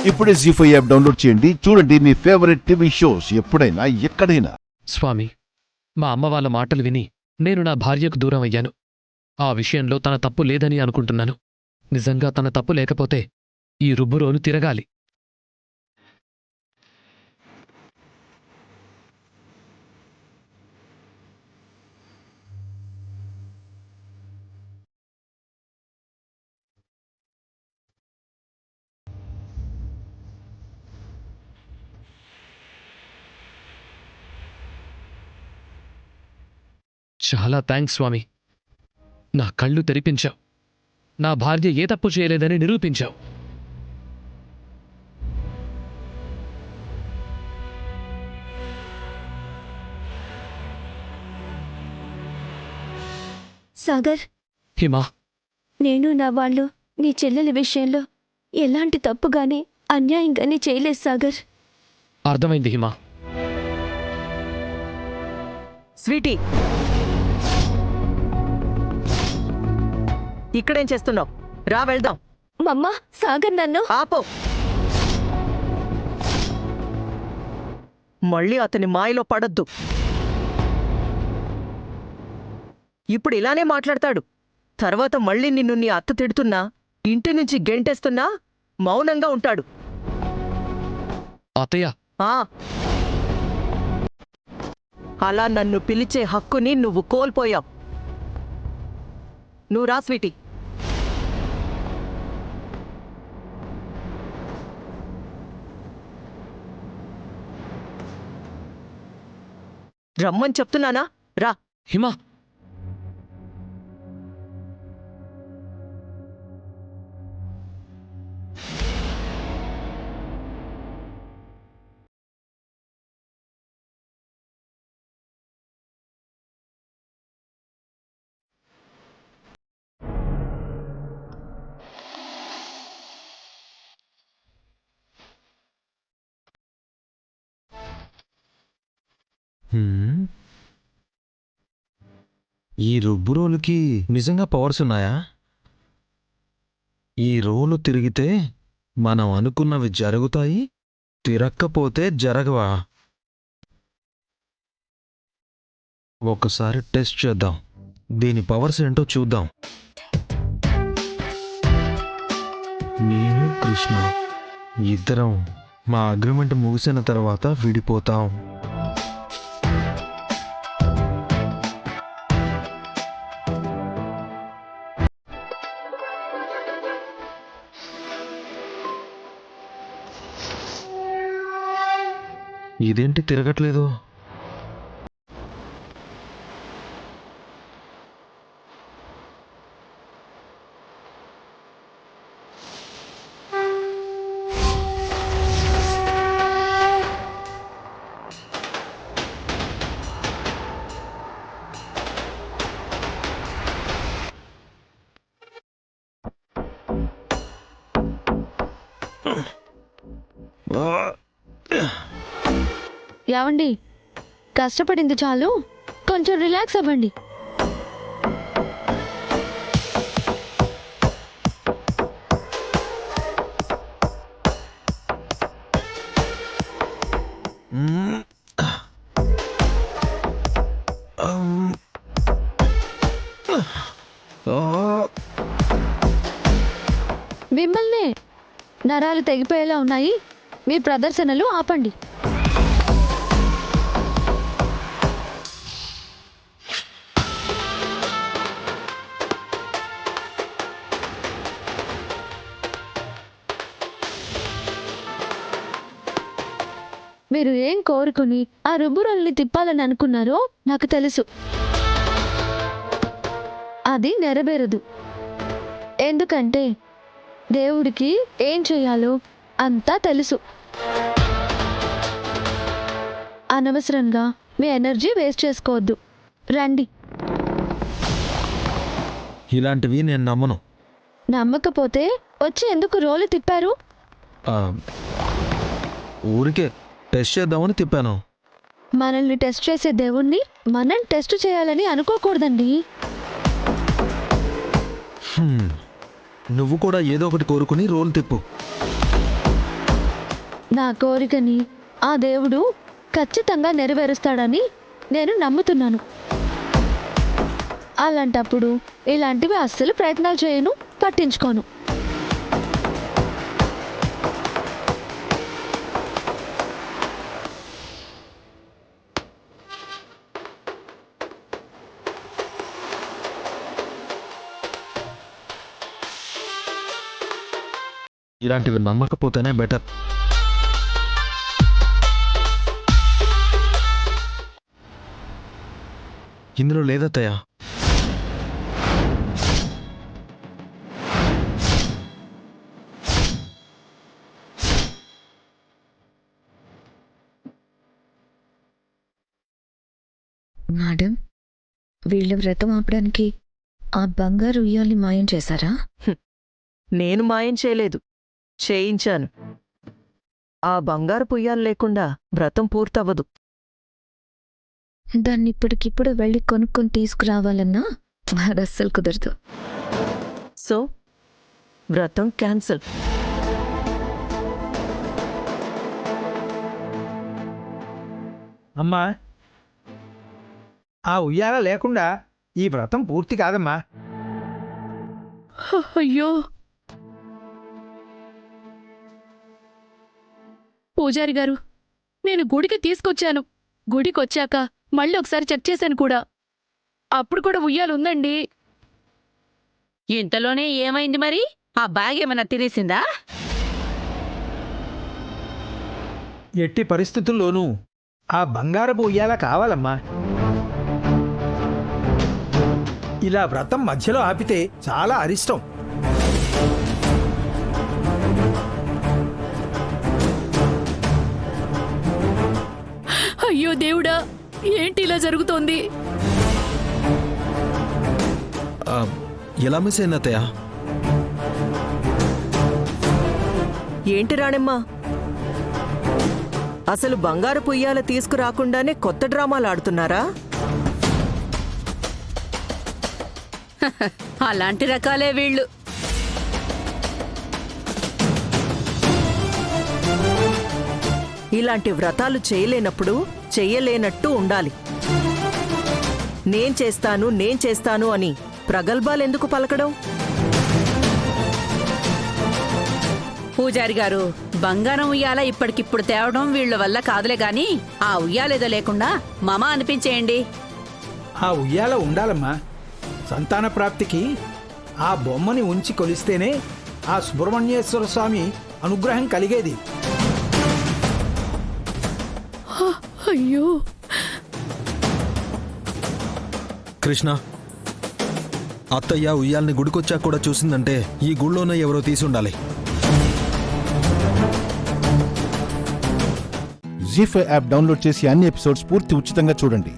ఇప్పుడే జీ5 app download చేయండి. చూడండి మీ ఫేవరెట్ టీవీ షోస్ ఎప్పుడైనా ఎక్కడైనా. స్వామి, మా అమ్మ వాళ్ళ మాటలు విని నేను నా భార్యకు దూరం అయ్యాను. ఆ విషయంలో తన తప్పు లేదని అనుకుంటున్నాను. నిజంగా తన తప్పు లేకపోతే ఈ రుబ్బురోలు తిరగాలి. చాలా థ్యాంక్స్ స్వామి. నా కళ్ళు తెరిపించావు. నా భార్య ఏ తప్పు చేయలేదని నిరూపించావు. సాగర్, హిమా, నేను నా వాళ్ళు నీ చెల్లెలి విషయంలో ఎలాంటి తప్పుగాని అన్యాయంగాని చేయలేదు సాగర్. అర్థమైంది హిమా. స్వీటీ, ఇక్కడేం చేస్తున్నావు? రా వెళ్దాం. మమ్మ, సాగర్ నన్ను... ఆపో. మళ్ళీ అతని మాయలో పడద్దు. ఇప్పుడు ఇలానే మాట్లాడతాడు. తర్వాత మళ్ళీ నిన్ను నీ అత్త తిడుతున్నా, ఇంటి నుంచి గెంటేస్తున్నా మౌనంగా ఉంటాడు. అత్తయ్య, ఆ అలా నన్ను పిలిచే హక్కుని నువ్వు కోల్పోయావు. నువ్వు రా స్వీటీ. రమ్మని చెప్తున్నానా? రా. హిమా, ఈ రుబ్బు రోలుకి నిజంగా పవర్స్ ఉన్నాయా? ఈ రోలు తిరిగితే మనం అనుకున్నవి జరుగుతాయి, తిరక్కపోతే జరగవా? ఒకసారి టెస్ట్ చేద్దాం. దీని పవర్స్ ఏంటో చూద్దాం. నేను కృష్ణ ఇద్దరం మా అగ్రిమెంట్ ముగిసిన తర్వాత విడిపోతాం. ఇదేంటి తిరగట్లేదు? యావండి, కష్టపడింది చాలు, కొంచెం రిలాక్స్ అవ్వండి. మిమ్మల్నే నరాలు తెగిపోయేలా ఉన్నాయి. మీ ప్రదర్శనలు ఆపండి. మీరు ఏం కోరుకుని ఆ రుబ్బురోల్ని తిప్పాలని అనుకున్నారో నాకు తెలుసు. అది నెరవేరదు. ఎందుకంటే దేవుడికి ఏం చేయాలో అంతా తెలుసు. అనవసరంగా మీ ఎనర్జీ వేస్ట్ చేసుకోవద్దు. రండి. ఇలాంటివి నేను నమ్మను. నమ్మకపోతే వచ్చి ఎందుకు రోలు తిప్పారు? ఊరికే టెస్ట్ చేద్దామని తిప్పాను. మనల్ని టెస్ట్ చేసే దేవుణ్ణి మనం టెస్ట్ చేయాలని అనుకోకూడదండి. నువ్వు కూడా ఏదో ఒకటి కోరుకుని రోల్ తిప్పు. నా కోరికని ఆ దేవుడు ఖచ్చితంగా నెరవేరుస్తాడని నేను నమ్ముతున్నాను. అలాంటప్పుడు ఇలాంటివి అస్సలు ప్రయత్నాలు చేయను, పట్టించుకోను. ఇలాంటివి నమ్మకపోతేనే బెటర్. ఇందులో లేదత్తయ్య. మేడం, వీళ్ళ వ్రతం ఆపడానికి ఆ బంగారు ఉయ్యాల్ని మాయం చేశారా? నేను మాయం చేయలేదు, చేయించాను. ఆ బంగారు పుయ్యాలు లేకుండా వ్రతం పూర్తవ్వదు. దాన్ని ఇప్పటికిప్పుడు వెళ్ళి కొనుక్కొని తీసుకురావాలన్నా అది అస్సలు కుదరదు. సో వ్రతం క్యాన్సిల్. అమ్మా, ఆ ఉయ్యాల లేకుండా ఈ వ్రతం పూర్తి కాదమ్మా. అయ్యో, పూజారి గారు, నేను గుడికి తీసుకొచ్చాను. గుడికొచ్చాక మళ్ళీ ఒకసారి చెక్ చేశాను కూడా. అప్పుడు కూడా ఉయ్యాలుందండి. ఇంతలోనే ఏమైంది మరి? ఆ బ్యాగ్ ఏమైనా తినేసిందా? ఎట్టి పరిస్థితుల్లోనూ ఆ బంగారపు ఉయ్యాల కావాలమ్మా. ఇలా వ్రతం మధ్యలో ఆపితే చాలా అరిష్టం. అయ్యో దేవుడా, ఏంటి ఇలా జరుగుతోంది? ఎలా మిస్ అయింది అత్తయ్య? ఏంటి రాణెమ్మా, అసలు బంగారు పుయ్యాల తీసుకురాకుండానే కొత్త డ్రామాలు ఆడుతున్నారా? అలాంటి రకాలే వీళ్ళు. ఇలాంటి వ్రతాలు చేయలేనప్పుడు చెయ్యలేనట్టు ఉండాలి. నేను చేస్తాను అని ప్రగల్భాలెందుకు పలకడం? పూజారి గారు, బంగారం ఉయ్యాల ఇప్పటికిప్పుడు తేవడం వీళ్ళ వల్ల కాదులే గాని ఆ ఉయ్యాలేదో లేకుండా మమ అనిపించేయండి. ఆ ఉయ్యాల ఉండాలమ్మా. సంతాన ప్రాప్తికి ఆ బొమ్మని ఉంచి కొలిస్తేనే ఆ సుబ్రహ్మణ్యేశ్వర స్వామి అనుగ్రహం కలిగేది. అయ్యో, కృష్ణ, అత్తయ్య ఉయ్యాల్ని గుడికొచ్చాక కూడా చూసిందంటే ఈ గుళ్ళోనే ఎవరో తీసుండాలి. జీ5 యాప్ డౌన్లోడ్ చేసి అన్ని ఎపిసోడ్స్ పూర్తి ఉచితంగా చూడండి.